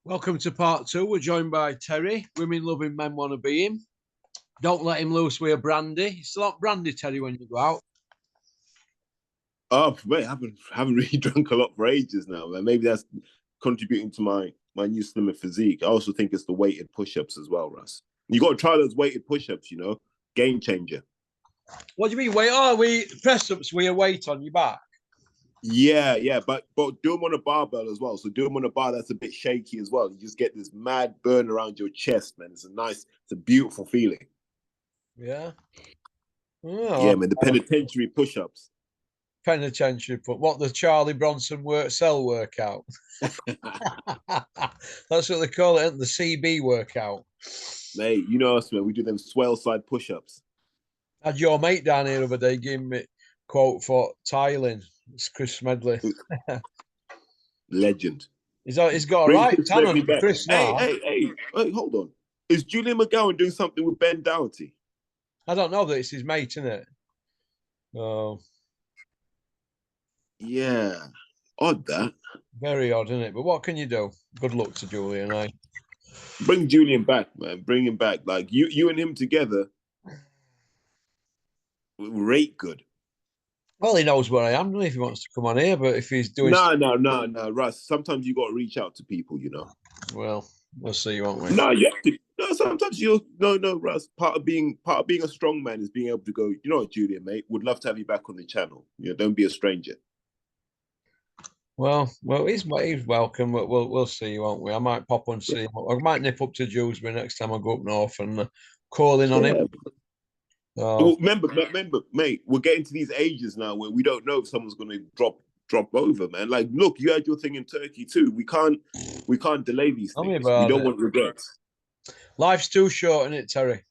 Welcome to part two. We're joined by Terry. Women loving men want to be him. Don't let him loose with a brandy. It's a lot brandy, Terry, when you go out. Oh, mate, I haven't really drunk a lot for ages now, man. Maybe that's contributing to my new slimmer physique. I also think it's the weighted push-ups as well, Russ. You got to try those weighted push-ups, game changer. What do you mean weight? Oh, we press ups with your weight on your back. Yeah, but do them on a barbell as well. So do them on a bar that's a bit shaky as well. You just get this mad burn around your chest, man. It's a beautiful feeling. Yeah. Oh, yeah, man. The penitentiary push-ups. Penitentiary put what the Charlie Bronson cell workout. That's what they call it, the CB workout. Mate, you know us, man. We do them swell side push-ups. Had your mate down here the other day giving me quote for tiling. It's Chris Smedley. Legend. He's got a right talent for Chris now. Hey, hold on. Is Julian McGowan doing something with Ben Doherty? I don't know that it's his mate, isn't it? Oh. Yeah. Odd that. Very odd, isn't it? But what can you do? Good luck to Julian, eh? Bring Julian back, man. Bring him back. Like you and him together. Rate good. Well, he knows where I am, if he wants to come on here, but if he's doing... No, Russ. Sometimes you got to reach out to people, Well, we'll see, won't we? No, you have to. No, sometimes no, Russ. Part of being a strong man is being able to go, you know what, Julian, mate, would love to have you back on the channel. Don't be a stranger. Well, he's welcome, but we'll see, won't we? I might pop and see him. I might nip up to Dewsbury next time I go up north and call in on him. Well, remember, mate, we're getting to these ages now where we don't know if someone's going to drop over, man. Like, look, you had your thing in Turkey too. We can't delay these things. We don't want regrets. Life's too short, isn't it, Terry?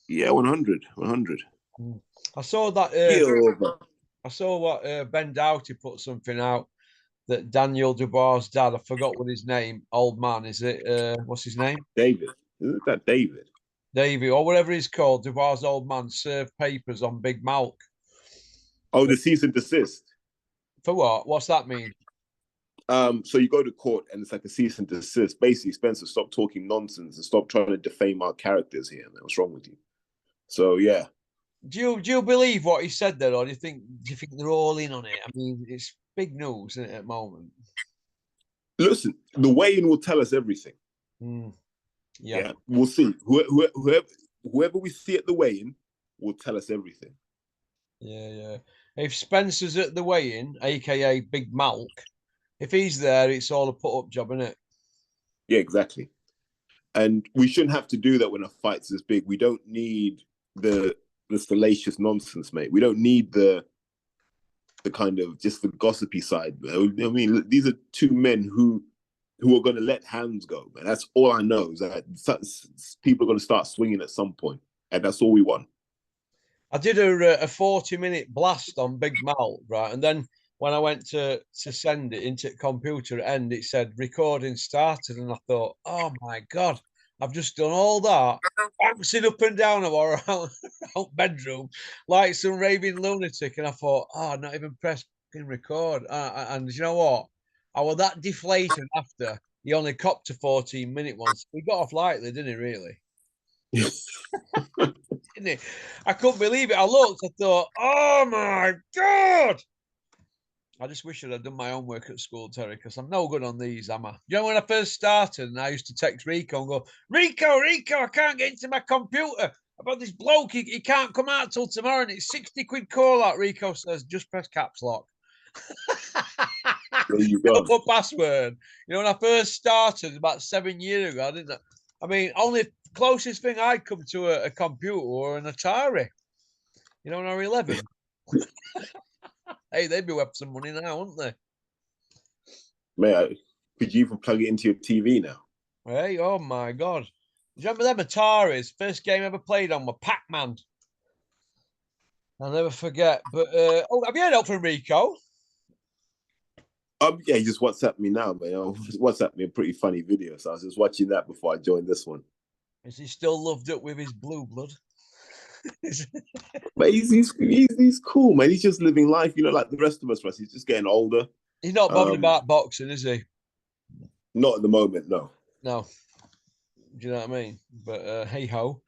Yeah, 100. I saw that. I saw what Ben Doughty put something out that Daniel Dubois' dad. I forgot what his name. Old man, is it? What's his name? David. Isn't that David? David, or whatever he's called, Dubois' old man, served papers on Big Malk. Oh, the cease and desist. For what? What's that mean? So you go to court and it's like a cease and desist. Basically, Spencer, stop talking nonsense and stop trying to defame our characters here, man. What's wrong with you? So yeah. Do you believe what he said there, or do you think they're all in on it? I mean, it's big news, isn't it, at the moment? Listen, the weigh-in will tell us everything. Yeah, we'll see. Whoever we see at the weigh-in will tell us everything. Yeah. If Spencer's at the weigh-in, aka Big Malk, if he's there, it's all a put-up job, isn't it? Yeah, exactly. And we shouldn't have to do that when a fight's this big. We don't need the salacious nonsense, mate. We don't need the kind of just the gossipy side. I mean, these are two men who are going to let hands go, man. That's all I know is that people are going to start swinging at some point, and that's all we want. I did a 40-minute blast on Big Mal, right? And then when I went to send it into the computer end, it said recording started, and I thought, oh my God, I've just done all that, bouncing up and down around bedroom like some raving lunatic, and I thought, oh, not even press record. And you know what? I was that deflated after he only copped a 14-minute one. So he got off lightly, didn't he, really? Didn't he? I couldn't believe it. I looked, I thought, oh my God. I just wish I'd done my homework at school, Terry, because I'm no good on these, am I? You know, when I first started and I used to text Rico and go, Rico, I can't get into my computer. About this bloke, he can't come out till tomorrow and it's 60 quid call out. Rico says, just press caps lock. There you go. No password. You know, when I first started about 7 years ago, I mean, only closest thing I'd come to a computer or an Atari. You know, when I was 11. Hey, they'd be worth some money now, wouldn't they? Mate, could you even plug it into your TV now? Hey, oh my God. Do you remember them Ataris? First game I ever played on was Pac-Man. I'll never forget. But, have you heard out from Rico? Yeah, he just WhatsApped me now, man. WhatsApped me a pretty funny video. So I was just watching that before I joined this one. Is he still loved up with his blue blood? But he's cool, man. He's just living life, like the rest of us, Russ. He's just getting older. He's not bothered about boxing, is he? Not at the moment, no. No. Do you know what I mean? But hey ho.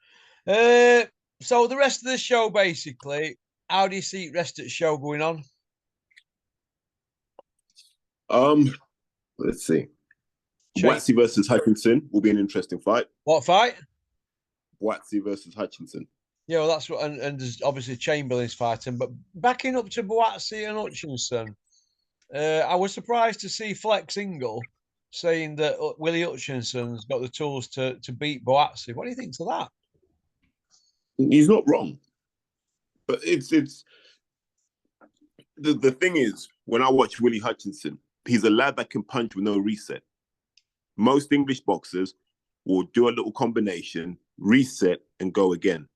So the rest of the show, basically, how do you see the rest of the show going on? Let's see. Buatsi versus Hutchinson will be an interesting fight. What fight? Buatsi versus Hutchinson. Yeah, well, that's what, and there's obviously Chamberlain's fighting, but backing up to Buatsi and Hutchinson, I was surprised to see Flex Ingle saying that Willie Hutchinson's got the tools to beat Buatsi. What do you think of that? He's not wrong, but it's the thing is, when I watch Willie Hutchinson, he's a lad that can punch with no reset. Most English boxers will do a little combination, reset, and go again.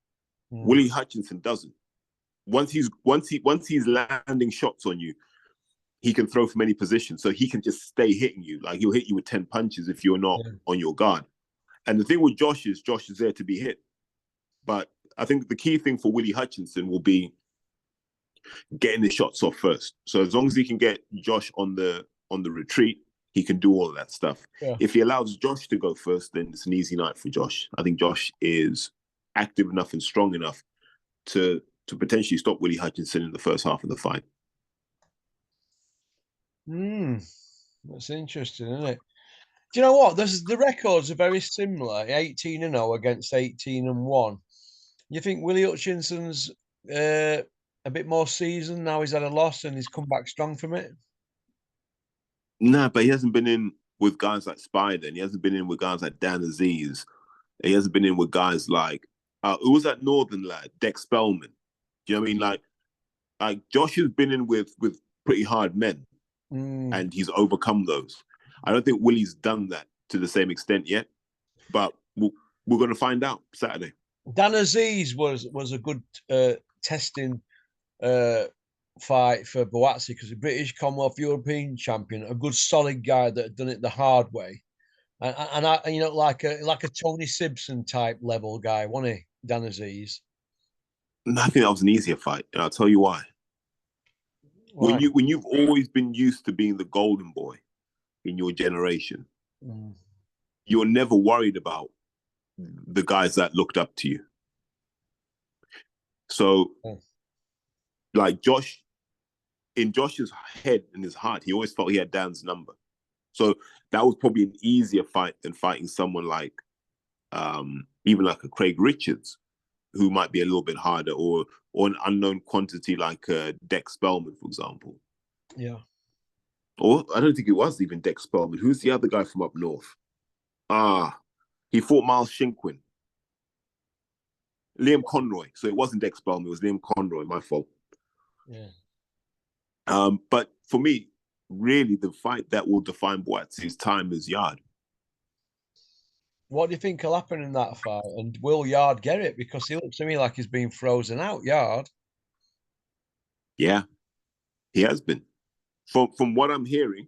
Willie Hutchinson doesn't. Once he's landing shots on you, he can throw from any position. So he can just stay hitting you. Like, he'll hit you with 10 punches if you're not on your guard. And the thing with Josh is there to be hit. But I think the key thing for Willie Hutchinson will be getting the shots off first. So as long as he can get Josh on the retreat, he can do all of that stuff. Yeah. If he allows Josh to go first, then it's an easy night for Josh. I think Josh is active enough and strong enough to potentially stop Willie Hutchinson in the first half of the fight. That's interesting, isn't it? Do you know what? The records are very similar, 18-0 against 18-1. You think Willie Hutchinson's a bit more seasoned now? He's had a loss and he's come back strong from it. Nah, but he hasn't been in with guys like Spider, and he hasn't been in with guys like Dan Aziz. He hasn't been in with guys like who was that Northern lad, Dex Spellman. Do you know what I mean? Like Josh has been in with pretty hard men, and he's overcome those. I don't think Willie's done that to the same extent yet, but we're going to find out Saturday. Dan Aziz was a good testing fight for Buatsi because a British Commonwealth European champion, a good solid guy that had done it the hard way, and I, you know, like a Tony Simpson type level guy, wasn't he, Dan Aziz? I think that was an easier fight, and I'll tell you why. When you've always been used to being the golden boy in your generation, you're never worried about the guys that looked up to you. So, like Josh, in Josh's head and his heart, he always felt he had Dan's number. So that was probably an easier fight than fighting someone like, even like a Craig Richards, who might be a little bit harder, or an unknown quantity like Dex Spellman, for example. Yeah. Or I don't think it was even Dex Spellman. Who's the other guy from up north? He fought Miles Shinkwin. Liam Conroy. So it wasn't Dex Spellman, it was Liam Conroy, my fault. Yeah. But for me, really the fight that will define Buatsi's time is Yarde. What do you think will happen in that fight? And will Yarde get it? Because he looks to me like he's been frozen out, Yarde. Yeah, he has been. From what I'm hearing,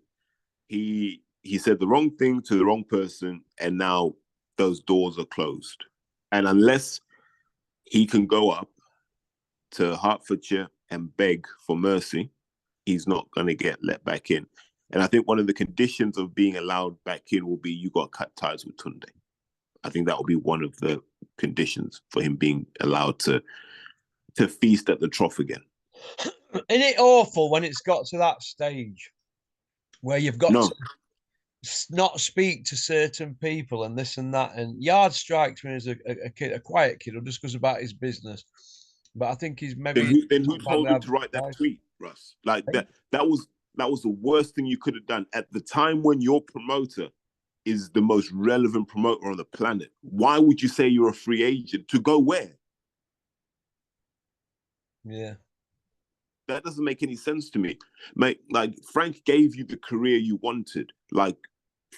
he said the wrong thing to the wrong person, and now those doors are closed. And unless he can go up to Hertfordshire and beg for mercy, he's not going to get let back in. And I think one of the conditions of being allowed back in will be you got to cut ties with Tunde. I think that will be one of the conditions for him being allowed to feast at the trough again. Isn't it awful when it's got to that stage where you've got to not speak to certain people and this and that? And Yarde strikes me as a quiet kid who just goes about his business. But I think he's maybe. Then who told him to write that tweet, Russ? Like that was the worst thing you could have done at the time when your promoter is the most relevant promoter on the planet. Why would you say you're a free agent? To go where? Yeah. That doesn't make any sense to me. Mate, like, Frank gave you the career you wanted. Like,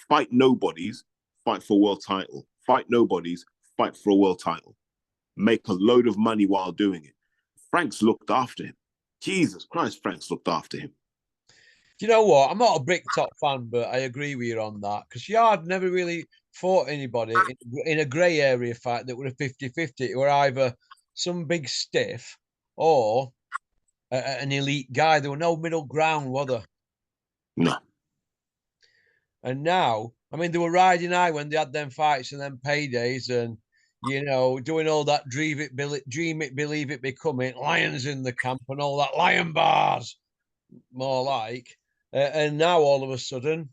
fight nobodies, fight for a world title. Fight nobodies, fight for a world title. Make a load of money while doing it. Frank's looked after him. Jesus Christ, Frank's looked after him. Do you know what? I'm not a Bricktop fan, but I agree with you on that. Because Yarde never really fought anybody in a grey area fight that were a 50-50. It were either some big stiff or an elite guy. There were no middle ground, were there? No. And now, I mean, they were riding high when they had them fights and them paydays and, doing all that dream it, believe it, become it, lions in the camp and all that, lion bars, more like. And now all of a sudden,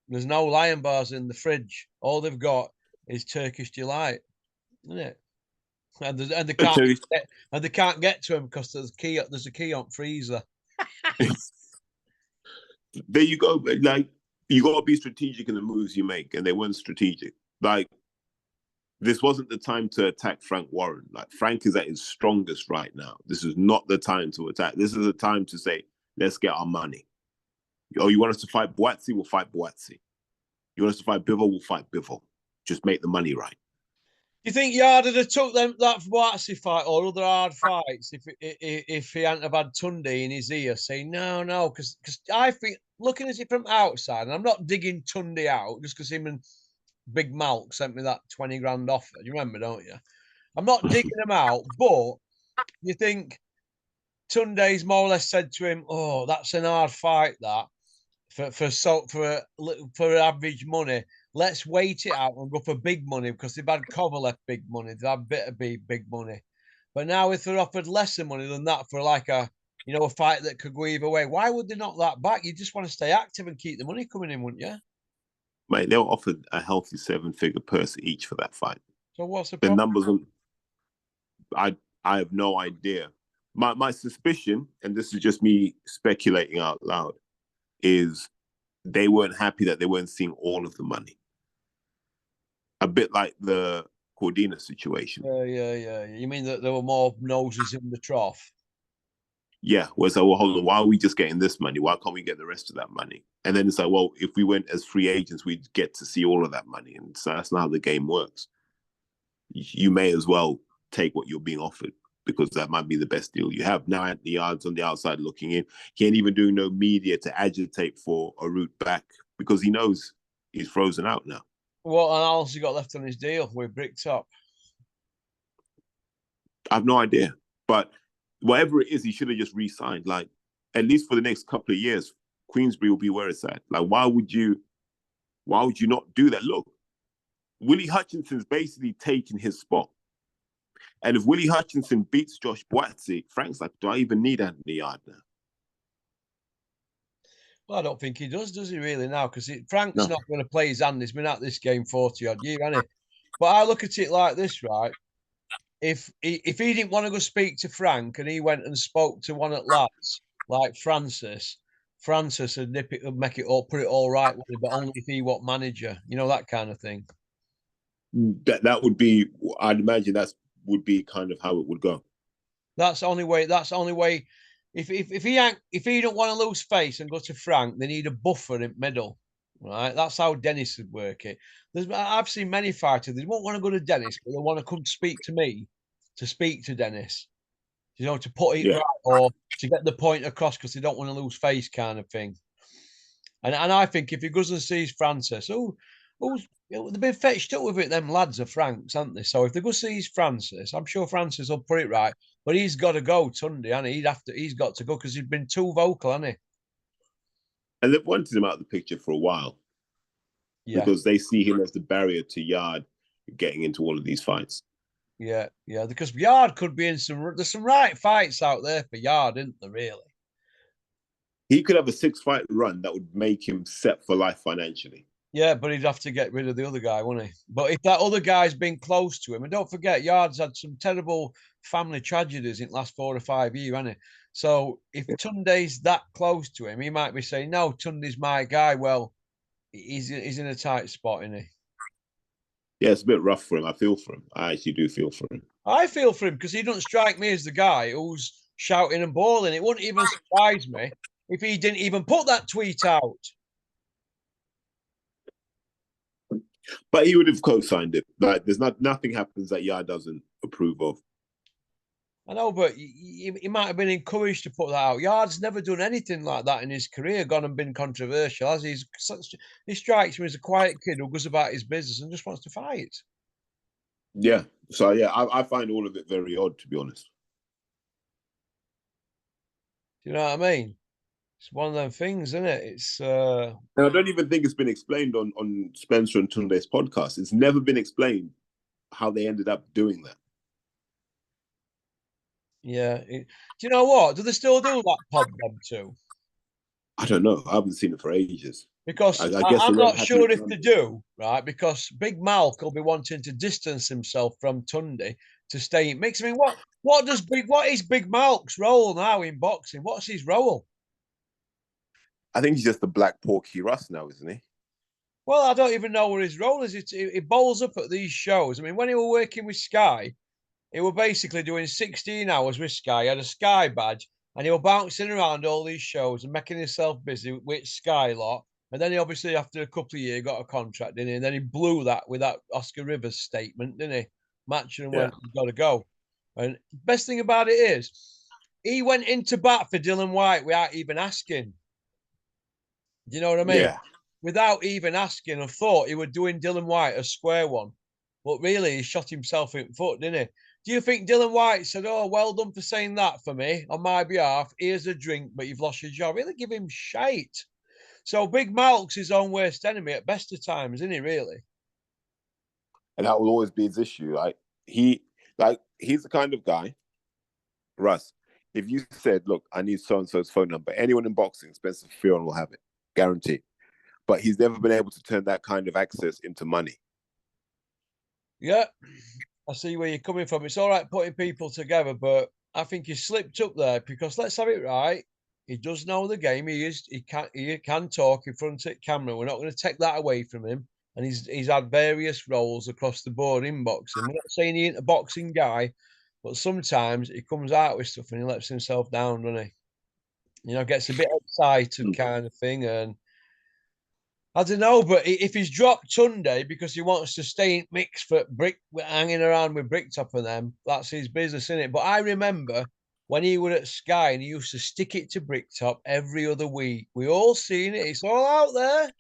there's no lion bars in the fridge. All they've got is Turkish Delight, isn't it? And they can't get to them because there's a key on freezer. There you go. Like, you got to be strategic in the moves you make, and they weren't strategic. Like, this wasn't the time to attack Frank Warren. Like, Frank is at his strongest right now. This is not the time to attack. This is the time to say, let's get our money. Oh, you want us to fight Buatsi? We'll fight Buatsi. You want us to fight Bivol? We'll fight Bivol. Just make the money right. Do you think Yarde would have took that Buatsi fight or other hard fights if he hadn't have had Tunde in his ear saying no? Because I think, looking at it from outside, and I'm not digging Tunde out just because him and Big Malk sent me that 20 grand offer. You remember, don't you? I'm not digging him out, but you think Tunde's more or less said to him, "Oh, that's an hard fight, that for average money. Let's wait it out and go for big money because they've had Kovalev big money. They've had bit of big money. But now if they're offered lesser money than that for like a fight that could go either way, why would they knock that back? You just want to stay active and keep the money coming in, wouldn't you? Mate, they were offered a healthy 7-figure purse each for that fight. So what's the problem? The numbers, I have no idea. My suspicion, and this is just me speculating out loud, is they weren't happy that they weren't seeing all of the money. A bit like the Cordina situation. Yeah. You mean that there were more noses in the trough? Yeah. Whereas, well, hold on, why are we just getting this money? Why can't we get the rest of that money? And then it's like, well, if we went as free agents, we'd get to see all of that money. And so that's not how the game works. You may as well take what you're being offered because that might be the best deal you have. Now, Anthony Yarde's on the outside looking in. He ain't even doing no media to agitate for a route back because he knows he's frozen out now. What else he got left on his deal with Bricktop? I have no idea. But whatever it is, he should have just re-signed. Like, at least for the next couple of years, Queensbury will be where it's at. Like, why would you not do that? Look, Willie Hutchinson's basically taken his spot. And if Willie Hutchinson beats Josh Buatsi, Frank's like, do I even need Anthony Yarde now? Well, I don't think he does he really now? Because Frank's not going to play his hand. He's been at this game 40-odd years, hasn't he? But I look at it like this, right? If he didn't want to go speak to Frank and he went and spoke to one of the lads like Francis would nip it, make it all, put it all right with him, but only if he was manager, that kind of thing. That would be, I'd imagine would be kind of how it would go. That's the only way. If he don't want to lose face and go to Frank, they need a buffer in the middle, right? That's how Dennis would work it. I've seen many fighters, they won't want to go to Dennis, but they want to come speak to me, to speak to Dennis, to put it right or to get the point across because they don't want to lose face, kind of thing. And I think if he goes and sees Francis, they've been fetched up with it, them lads are Franks, aren't they? So if they go see Francis, I'm sure Francis will put it right. But he's got to go, Tunde, hasn't he? He's got to go because he's been too vocal, hasn't he? And they've wanted him out of the picture for a while. Yeah. Because they see him as the barrier to Yarde getting into all of these fights. Yeah. Because Yarde could be in there's some right fights out there for Yarde, isn't there, really? He could have a 6-fight run that would make him set for life financially. Yeah, but he'd have to get rid of the other guy, wouldn't he? But if that other guy's been close to him, and don't forget, Yarde's had some terrible family tragedies in the last 4 or 5 years, hasn't he? So if Tunde's that close to him, he might be saying, no, Tunde's my guy. Well, he's in a tight spot, isn't he? Yeah, it's a bit rough for him. I feel for him. I actually do feel for him. I feel for him because he doesn't strike me as the guy who's shouting and bawling. It wouldn't even surprise me if he didn't even put that tweet out. But he would have co-signed it. Like, there's nothing happens that Yarde doesn't approve of. I know, but he might have been encouraged to put that out. Yarde's never done anything like that in his career, gone and been controversial. As he strikes me as a quiet kid who goes about his business and just wants to fight. Yeah. So, yeah, I find all of it very odd, to be honest. Do you know what I mean? It's one of them things, isn't it? It's And I don't even think it's been explained on Spencer and Tunde's podcast. It's never been explained how they ended up doing that. yeah. Do you know what? Do they still do that pod them too? I don't know. I haven't seen it for ages. Because I guess I'm it won't not happen sure if again. they do, right? Because Big Malk will be wanting to distance himself from Tunde to stay in mix. I mean, what is Big Malk's role now in boxing? What's his role? I think he's just the Black Porky Russ now, isn't he? Well, I don't even know what his role is. He bowls up at these shows. I mean, when he were working with Sky, he were basically doing 16 hours with Sky. He had a Sky badge, and he were bouncing around all these shows and making himself busy with Sky lot. And then he obviously, after a couple of years, got a contract, didn't he? And then he blew that with that Oscar Rivers statement, didn't he? Matching and Yeah. went, "You got to go." And best thing about it is, he went into bat for Dylan White without even asking. Do you know what I mean? Yeah. Without even asking, I thought he was doing Dylan White a square one. But really, he shot himself in the foot, didn't he? Do you think Dylan White said, "Oh, well done for saying that for me on my behalf. Here's a drink, but you've lost your job"? Really give him shite. So Big Malk's his own worst enemy at best of times, isn't he? Really? And that will always be his issue. He's the kind of guy, Russ. If you said, "Look, I need so and so's phone number," anyone in boxing, Spencer Fion will have it, guaranteed. But he's never been able to turn that kind of access into money. Yeah, I see where you're coming from. It's all right putting people together, but I think he slipped up there because let's have it right. He does know the game. He can talk in front of the camera. We're not going to take that away from him. And he's had various roles across the board in boxing. We're not saying he ain't a boxing guy, but sometimes he comes out with stuff and he lets himself down, doesn't he? Gets a bit excited kind of thing. And I don't know, but if he's dropped Sunday because he wants to stay in mix for Brick hanging around with Bricktop and them, that's his business, isn't it? But I remember when he was at Sky and he used to stick it to Bricktop every other week. We all seen it. It's all out there.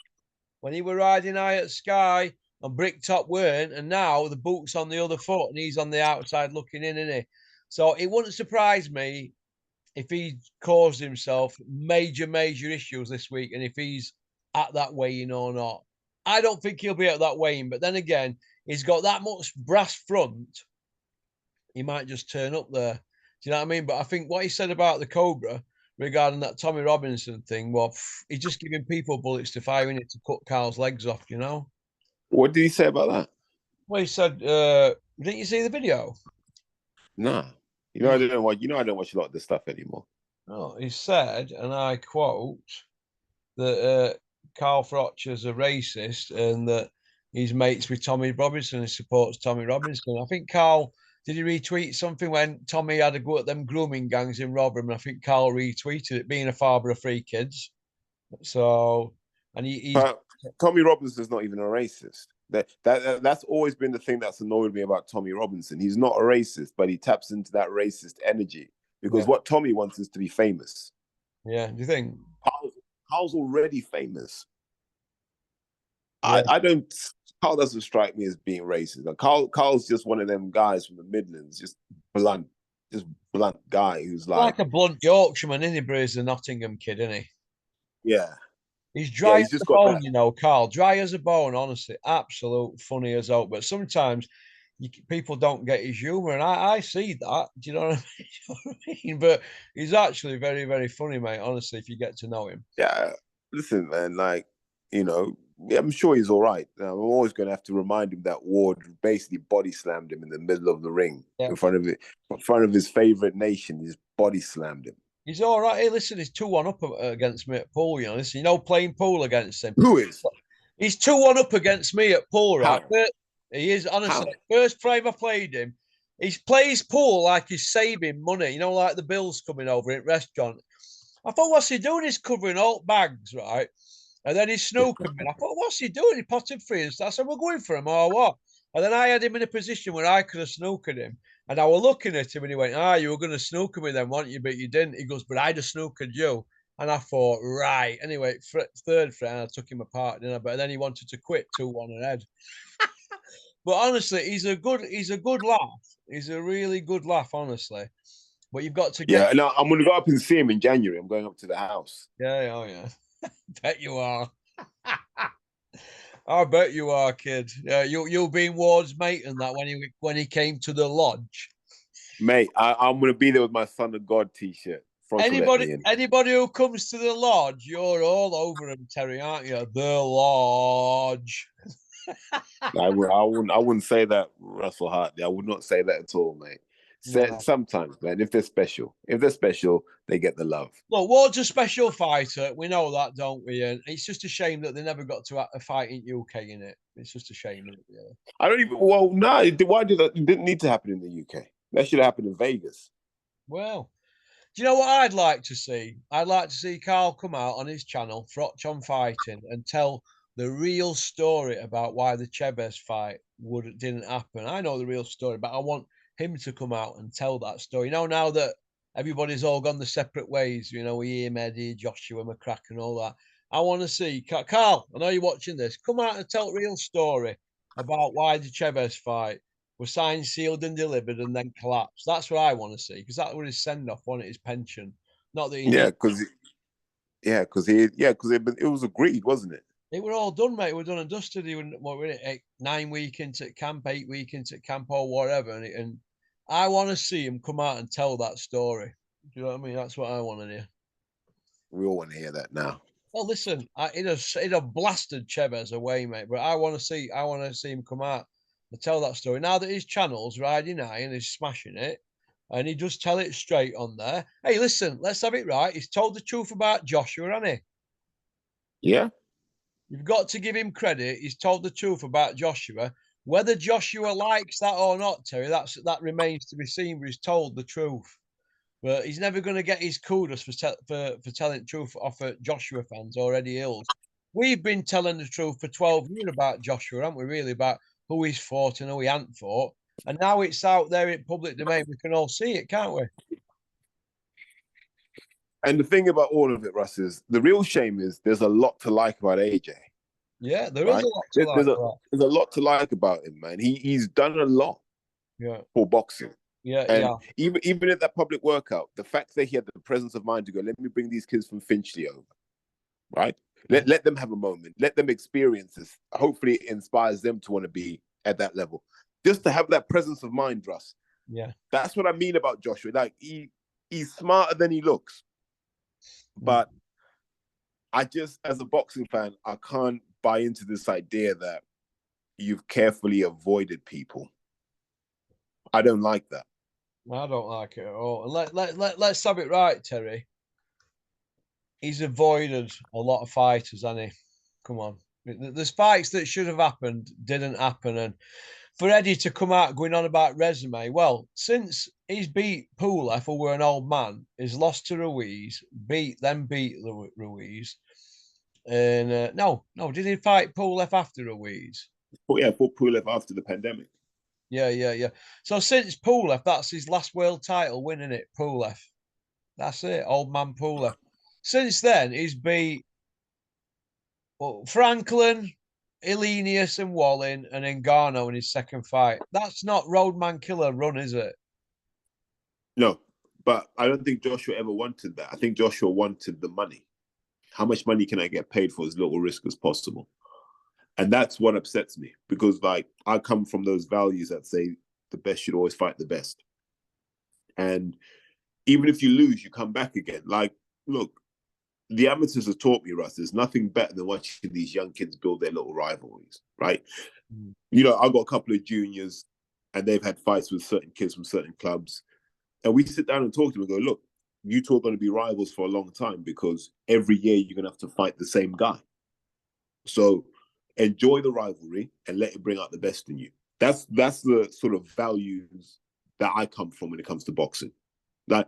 When he were riding high at Sky and Bricktop weren't, and now the boot's on the other foot and he's on the outside looking in, isn't he? So it wouldn't surprise me if he caused himself major, major issues this week and if he's at that weighing or not. I don't think he'll be at that weighing, but then again, he's got that much brass front, he might just turn up there. Do you know what I mean? But I think what he said about the Cobra regarding that Tommy Robinson thing, well, he's just giving people bullets to fire in it to cut Carl's legs off, you know? What did he say about that? Well, he said, didn't you see the video? Nah. I don't watch. I don't watch a lot of this stuff anymore. No, he said, and I quote, that Carl Froch is a racist and that he's mates with Tommy Robinson and supports Tommy Robinson. I think Carl did he retweet something when Tommy had a go at them grooming gangs in Rotherham, and I think Carl retweeted it, being a father of 3 kids. And he's Tommy Robinson's not even a racist. That's always been the thing that's annoyed me about Tommy Robinson. He's not a racist, but he taps into that racist energy because what Tommy wants is to be famous. Yeah, do you think? Carl's already famous. Yeah. I don't. Carl doesn't strike me as being racist. Carl's just one of them guys from the Midlands, just blunt guy who's like a blunt Yorkshireman, isn't he? But he's a Nottingham kid, isn't he? Yeah. He's dry he's as a bone, Carl. Dry as a bone, honestly. Absolute funny as out. But sometimes people don't get his humour, and I see that. Do you know what I mean? But he's actually very, very funny, mate, honestly, if you get to know him. Yeah. Listen, man, I'm sure he's all right. I'm always going to have to remind him that Ward basically body slammed him in the middle of the ring in front of his favourite nation. He's body slammed him. He's all right. Hey, listen, he's 2-1 up against me at pool. Listen, playing pool against him. Who is? He's 2-1 up against me at pool, right? How? He is, honestly. First frame I played him, he plays pool like he's saving money, like the bills coming over at restaurant. I thought, what's he doing? He's covering alt bags, right? And then he's snookered me. I thought, what's he doing? He potted 3 and stuff. I said, we're going for him or what? And then I had him in a position where I could have snookered him. And I was looking at him and he went, you were going to snooker me then, weren't you? But you didn't. He goes, but I just snookered you. And I thought, right. Anyway, third frame, I took him apart, didn't I? But then he wanted to quit 2-1 ahead. But honestly, he's a good laugh. He's a really good laugh, honestly. But you've got to get. Yeah, and I'm going to go up and see him in January. I'm going up to the house. Yeah, oh yeah. Bet you are. I bet you are, kid. Yeah, you'll be in Ward's mate and that when he came to the lodge. Mate, I'm going to be there with my Son of God t-shirt. Froch will let me in. Anybody who comes to the lodge, you're all over them, Terry, aren't you? The lodge. I wouldn't say that, Russell Hartley. I would not say that at all, mate. No. Sometimes, man, if they're special, they get the love. Look, Ward's a special fighter. We know that, don't we? And it's just a shame that they never got to a fight in UK, in it. It's just a shame, isn't it? Yeah. I don't even. Well, no. Why did that? It didn't need to happen in the UK. That should have happened in Vegas. Well, do you know what I'd like to see? I'd like to see Carl come out on his channel, Froch on Fighting, and tell the real story about why the Chavez fight didn't happen. I know the real story, but I want him to come out and tell that story. You know, now that everybody's all gone the separate ways, you know, we hear Eddie, Joshua McCracken, and all that. I want to see Carl. I know you're watching this. Come out and tell the real story about why the Chavez fight was signed, sealed, and delivered, and then collapsed. That's what I want to see, because that was his send off, wasn't it? His pension. Not that he because it was agreed, wasn't it? They were all done, mate. We're done and dusted. He was, what were it, 9 weeks into camp, 8 weeks into camp, or whatever. And I want to see him come out and tell that story. Do you know what I mean? That's what I want to hear. We all want to hear that now. Well, listen, it have blasted Chavez away, mate. But I want to see him come out and tell that story. Now that his channel's riding high and he's smashing it, and he does tell it straight on there. Hey, listen, let's have it right. He's told the truth about Joshua, hasn't he? Yeah. You've got to give him credit. He's told the truth about Joshua. Whether Joshua likes that or not, Terry, that remains to be seen. But he's told the truth. But he's never going to get his kudos for telling the truth off of Joshua fans or Eddie Hills. We've been telling the truth for 12 years about Joshua, haven't we? Really, about who he's fought and who he hadn't fought. And now it's out there in public domain. We can all see it, can't we? And the thing about all of it, Russ, is the real shame is there's a lot to like about AJ. Yeah, there is a lot to like. There's a lot to like about him, man. He's done a lot for boxing. Yeah, and even at that public workout, the fact that he had the presence of mind to go, let me bring these kids from Finchley over, right? Let them have a moment. Let them experience this. Hopefully it inspires them to want to be at that level. Just to have that presence of mind, Russ. Yeah. That's what I mean about Joshua. Like, he's smarter than he looks. But I just, as a boxing fan, I can't buy into this idea that you've carefully avoided people. I don't like that. I don't like it at all. And let's have it right, Terry. He's avoided a lot of fighters, hasn't he? Come on. There's fights that should have happened, didn't happen. And for Eddie to come out going on about resume, well, since he's beat Pulev, who were an old man, he's lost to Ruiz, beat Ruiz. And no, did he fight Pulev after Ruiz? Oh, yeah, I fought Pulev after the pandemic. Yeah. So since Pulev, that's his last world title win, isn't it? Pulev. That's it, old man Pulev. Since then, he's beat Franklin, Elenius and Wallin and Ngannou in his second fight. That's not roadman killer run, is it? No, but I don't think Joshua ever wanted that. I think Joshua wanted the money. How much money can I get paid for as little risk as possible? And that's what upsets me, because like I come from those values that say the best should always fight the best. And even if you lose, you come back again. Like, look, the amateurs have taught me, Russ, there's nothing better than watching these young kids build their little rivalries, right? You know, I've got a couple of juniors and they've had fights with certain kids from certain clubs. And we sit down and talk to them and go, look, you two are going to be rivals for a long time because every year you're going to have to fight the same guy. So enjoy the rivalry and let it bring out the best in you. That's the sort of values that I come from when it comes to boxing. Like,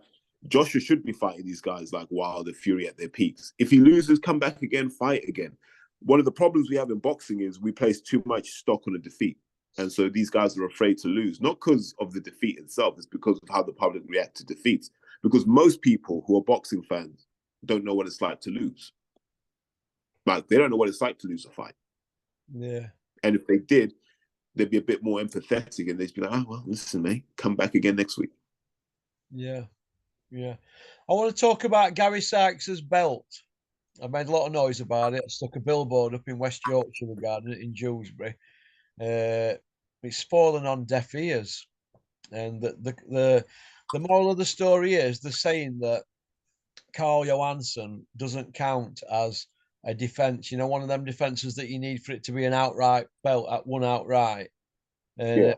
Joshua should be fighting these guys like Wilder, Fury at their peaks. If he loses, come back again, fight again. One of the problems we have in boxing is we place too much stock on a defeat. And so these guys are afraid to lose, not because of the defeat itself, it's because of how the public react to defeats. Because most people who are boxing fans don't know what it's like to lose. Like, they don't know what it's like to lose a fight. Yeah. And if they did, they'd be a bit more empathetic and they'd be like, oh, well, listen, mate, come back again next week. Yeah. Yeah. I want to talk about Gary Sykes's belt. I made a lot of noise about it. I stuck a billboard up in West Yorkshire regarding it in Dewsbury. It's fallen on deaf ears. And the moral of the story is they're saying that Carl Johansson doesn't count as a defence. You know, one of them defences that you need for it to be an outright belt at one outright. And Yeah.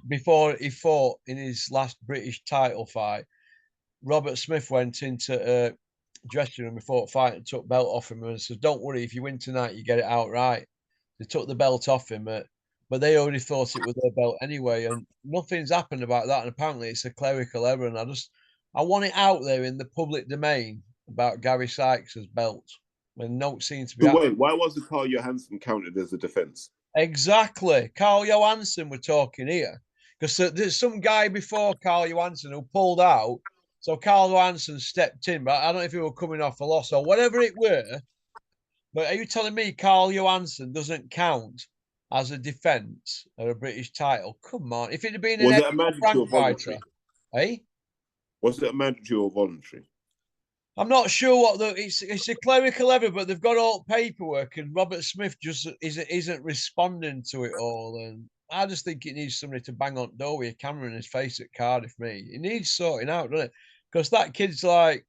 before he fought in his last British title fight, Robert Smith went into a dressing room before the fight and took belt off him and said, "Don't worry, if you win tonight, you get it outright." They took the belt off him, but they already thought it was their belt anyway, and nothing's happened about that. And apparently, it's a clerical error. And I want it out there in the public domain about Gary Sykes's belt when no seems to be So happening. wait, why wasn't Carl Johansson counted as a defense? Exactly. Carl Johansson, we're talking here. Because there's some guy before Carl Johansson who pulled out. So Carl Johansson stepped in, but I don't know if he were coming off a loss or whatever it were. But are you telling me Carl Johansson doesn't count as a defence or a British title? Come on. If it had been an Was Eddie it a mandatory Frank or fighter, voluntary? eh? Was it a mandatory or voluntary? I'm not sure what it's a clerical error, but they've got all paperwork, and Robert Smith just isn't responding to it all. And I just think it needs somebody to bang on the door with a camera in his face at Cardiff. Me, it needs sorting out, doesn't it? Because that kid's like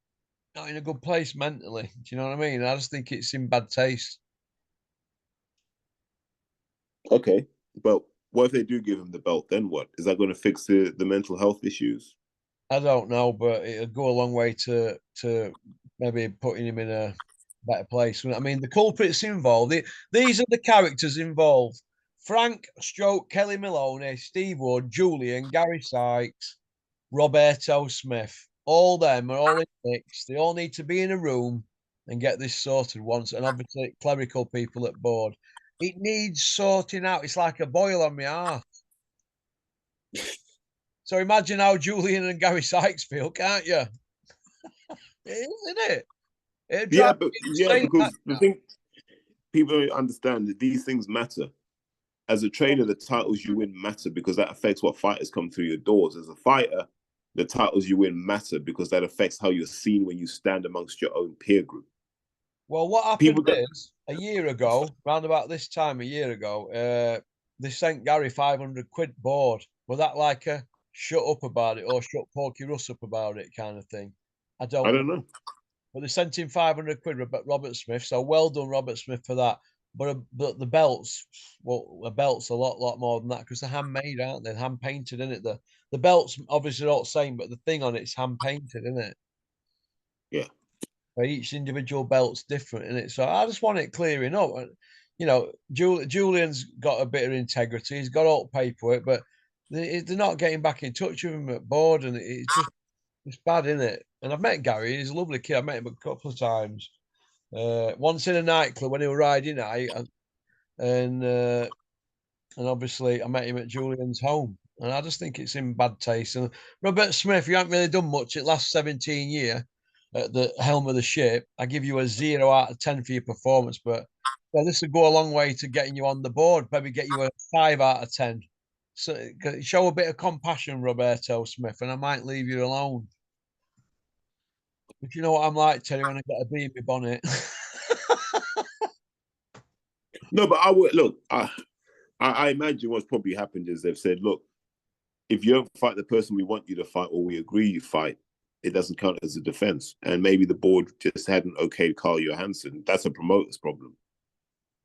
not in a good place mentally. Do you know what I mean? I just think it's in bad taste. Okay, but what if they do give him the belt? Then what? Is that going to fix the mental health issues? I don't know, but it'll go a long way to maybe putting him in a better place. I mean, the culprits involved. These are the characters involved: Frank Stroke, Kelly Maloney, Steve Wood, Julian, Gary Sykes, Roberto Smith. All them are all in the mix. They all need to be in a room and get this sorted once. And obviously, clerical people at board. It needs sorting out. It's like a boil on my heart. So imagine how Julian and Gary Sykes feel, can't you? It is, isn't it? It Yeah, drives but me yeah, insane. because the thing people don't understand that these things matter. As a trainer, the titles you win matter because that affects what fighters come through your doors. As a fighter, the titles you win matter because that affects how you're seen when you stand amongst your own peer group. Well, what happened People that is a year ago, round about this time a year ago, they sent Gary 500 quid board. Was that like a shut up about it or shut Porky Russ up about it kind of thing? I I don't know. don't know. But they sent him 500 quid, Robert Smith. So well done, Robert Smith, for that. But the belts, well, the belts a lot more than that because they're handmade, aren't they? Hand painted, isn't it? The belts obviously not the same, but the thing on it's hand painted, isn't it? Yeah. Each individual belt's different in it. So I just want it clearing up. You know, Julian's got a bit of integrity. He's got all the paperwork, but they're not getting back in touch with him at board, and it's bad, isn't it? And I've met Gary. He's a lovely kid. I've met him a couple of times. Once in a nightclub when he was riding out, and uh, and obviously I met him at Julian's home. And I just think it's in bad taste. And Robert Smith, you haven't really done much in the last 17 years at the helm of the ship. I give you a 0 out of 10 for your performance, but well, this would go a long way to getting you on the board. Maybe get you a 5 out of 10. So show a bit of compassion, Roberto Smith, and I might leave you alone. If you know what I'm like, Terry, when I get a bee in my bonnet. No, but I would look. I imagine what's probably happened is they've said, look, if you don't fight the person we want you to fight or we agree you fight, it doesn't count as a defense. And maybe the board just hadn't okayed Carl Johansson. That's a promoter's problem.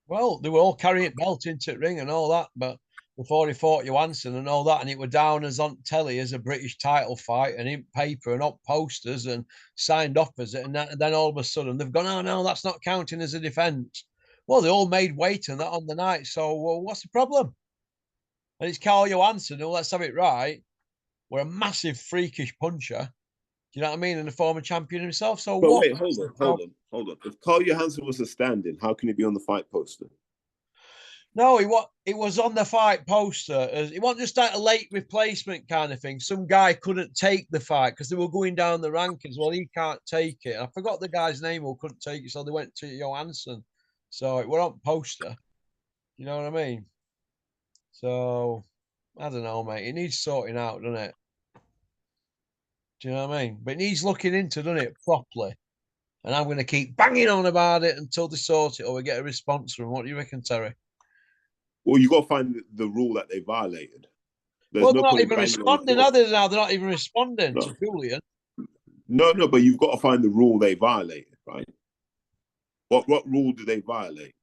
Well, they were all carrying belt into the ring and all that, but before he fought Johansson and all that, and it were down as on telly as a British title fight and in paper and up posters and signed off as it, and then all of a sudden they've gone, oh no, that's not counting as a defence. Well, they all made weight and that on the night, so well, what's the problem? And it's Carl Johansson who, let's have it right, were a massive freakish puncher. Do you know what I mean? And a former champion himself. So But what? wait, hold on. If Carl Johansson was a stand-in, how can he be on the fight poster? No, it was on the fight poster. It wasn't just like a late replacement kind of thing. Some guy couldn't take the fight because they were going down the rankings. Well, he can't take it. I forgot the guy's name who couldn't take it, so they went to Johansson. So it were on poster. You know what I mean? So I don't know, mate. It needs sorting out, doesn't it? Do you know what I mean? But it needs looking into, doesn't it, properly? And I'm going to keep banging on about it until they sort it or we get a response from them. What do you reckon, Terry? Well, you got to find the rule that they violated. There's Well, no they're not point in even banging on the responding, door. are they now? They're not even responding No. to Julian. No, but you've got to find the rule they violated, right? What rule did they violate?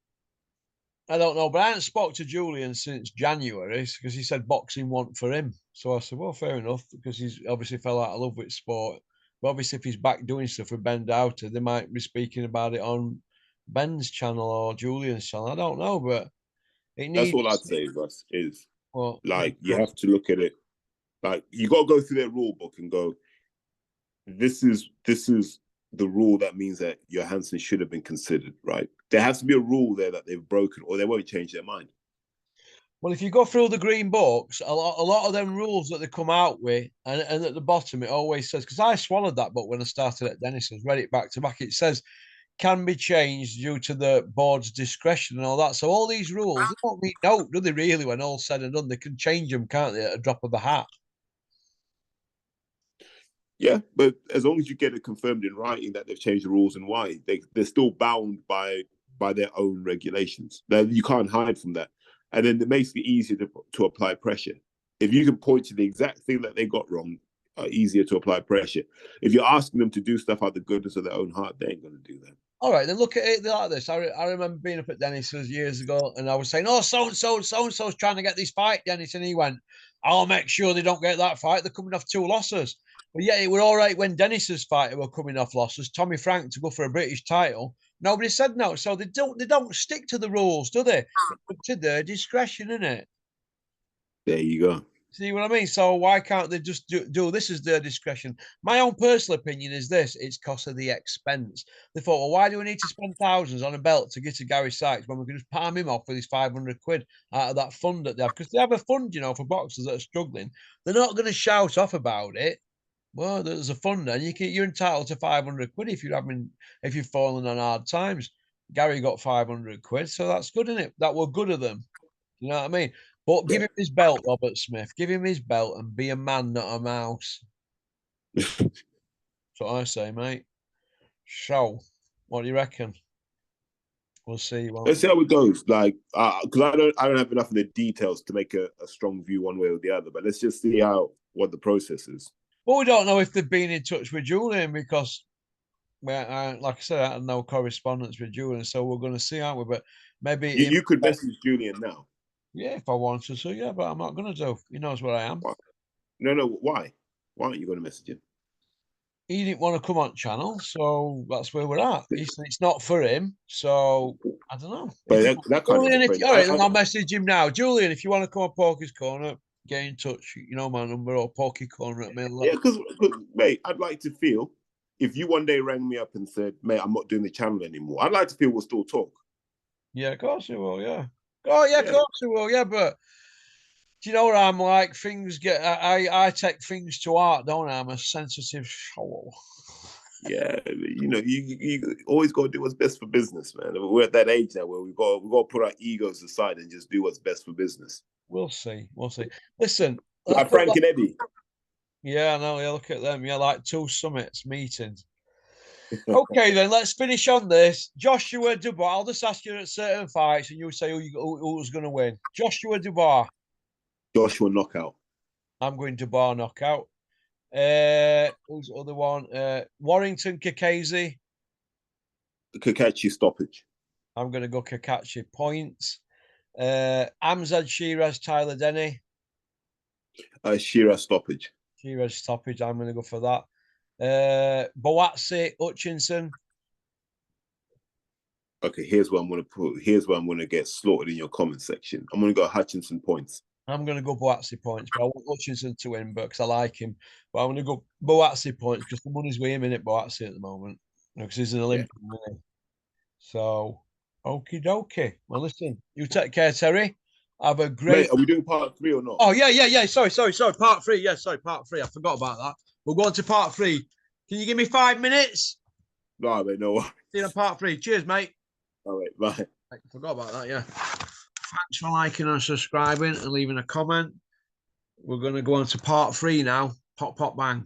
I don't know, but I haven't spoke to Julian since January because he said boxing wasn't for him. So I said, well, fair enough, because he's obviously fell out of love with sport. But obviously, if he's back doing stuff with Ben Dowter, they might be speaking about it on Ben's channel or Julian's channel. I don't know, but it That's needs. all I'd say, Russ, is Well, like you have to look at it. Like you got to go through their rule book and go, this is the rule that means that Johansson should have been considered, right? There has to be a rule there that they've broken, or they won't change their mind. Well, if you go through the green books, a lot of them rules that they come out with, and at the bottom it always says, because I swallowed that book when I started at Dennison's, read it back to back. It says can be changed due to the board's discretion and all that. So all these rules, they don't mean no, do they really? When all's said and done, they can change them, can't they, at a drop of a hat? Yeah, but as long as you get it confirmed in writing that they've changed the rules and why, they're still bound by their own regulations. You can't hide from that. And then it makes it easier to apply pressure. If you can point to the exact thing that they got wrong, easier to apply pressure. If you're asking them to do stuff out of the goodness of their own heart, they ain't going to do that. All right, then look at it like this. I remember being up at Dennis's years ago, and I was saying, "Oh, so and so's trying to get this fight, Dennis," and he went, "I'll make sure they don't get that fight. They're coming off 2 losses." But yeah, it were all right when Dennis's fighter were coming off losses. Tommy Frank to go for a British title. Nobody said no, so they don't stick to the rules, do they? To their discretion, innit? There you go. See what I mean? So why can't they just do this as their discretion? My own personal opinion is this: it's cost of the expense. They thought, well, why do we need to spend thousands on a belt to get to Gary Sykes when we can just palm him off with his 500 quid out of that fund that they have? Because they have a fund, for boxers that are struggling. They're not going to shout off about it. Well, there's a fund, and you're entitled to 500 quid if you've fallen on hard times. Gary got 500 quid, so that's good, isn't it? That were good of them. You know what I mean? But give him his belt, Robert Smith. Give him his belt and be a man, not a mouse. That's what I say, mate. So, what do you reckon? We'll see. Let's see how it goes. Like, because I don't have enough of the details to make a strong view one way or the other. But let's just see what the process is. Well, we don't know if they've been in touch with Julian because, like I said, I had no correspondence with Julian, so we're going to see, aren't we? But maybe You could message Julian now. Yeah, if I wanted to, yeah, but I'm not going to do. He knows where I am. Why? No, why? Why aren't you going to message him? He didn't want to come on channel, so that's where we're at. It's not for him, so I don't know. But that kind Julian, of all right, then I'll message him now. Julian, if you want to come on Porky's Corner, get in touch. You know my number or Porky Corner at mail. Yeah, because mate, I'd like to feel if you one day rang me up and said, "Mate, I'm not doing the channel anymore," I'd like to feel we'll still talk. Yeah, of course it will. Yeah. Oh yeah, of course it will. Yeah, but do you know what I'm like? Things get. I take things to heart, don't I? I'm a sensitive soul. Yeah, you always got to do what's best for business, man. We're at that age now where we got to put our egos aside and just do what's best for business. We'll see. Listen, like Frank and Eddie. Yeah, I know. Yeah, look at them. Yeah, like 2 summits meetings. Okay, then let's finish on this. Joshua Dubois. I'll just ask you at certain fights, and you'll say who's going to win. Joshua Dubois. Joshua knockout. I'm going Dubois knockout. Who's the other one? Warrington Kakazi. Kakachi stoppage. I'm going to go Kakachi points. Amzad Shiraz Tyler Denny. Shiraz stoppage. Shiraz stoppage. I'm going to go for that. Buatsi Hutchinson. Okay, here's what I'm going to put. Here's where I'm going to get slaughtered in your comment section. I'm going to go Hutchinson points. I'm going to go Buatsi points, but I want Hutchinson to win because I like him. But I'm going to go Buatsi points because the money's with him in it, Buatsi at the moment. Because he's an Olympian. Yeah. So, okie dokie. Well, listen, you take care, Terry. Have a great. Mate, are we doing part 3 or not? Oh, yeah. Sorry. Part 3. Yeah, sorry, part 3. I forgot about that. We'll go on to part 3. Can you give me 5 minutes? No, mate, no. See you on part 3. Cheers, mate. All right, bye. I forgot about that, yeah. Thanks for liking and subscribing and leaving a comment. We're going to go on to part 3 now. Pop, pop, bang.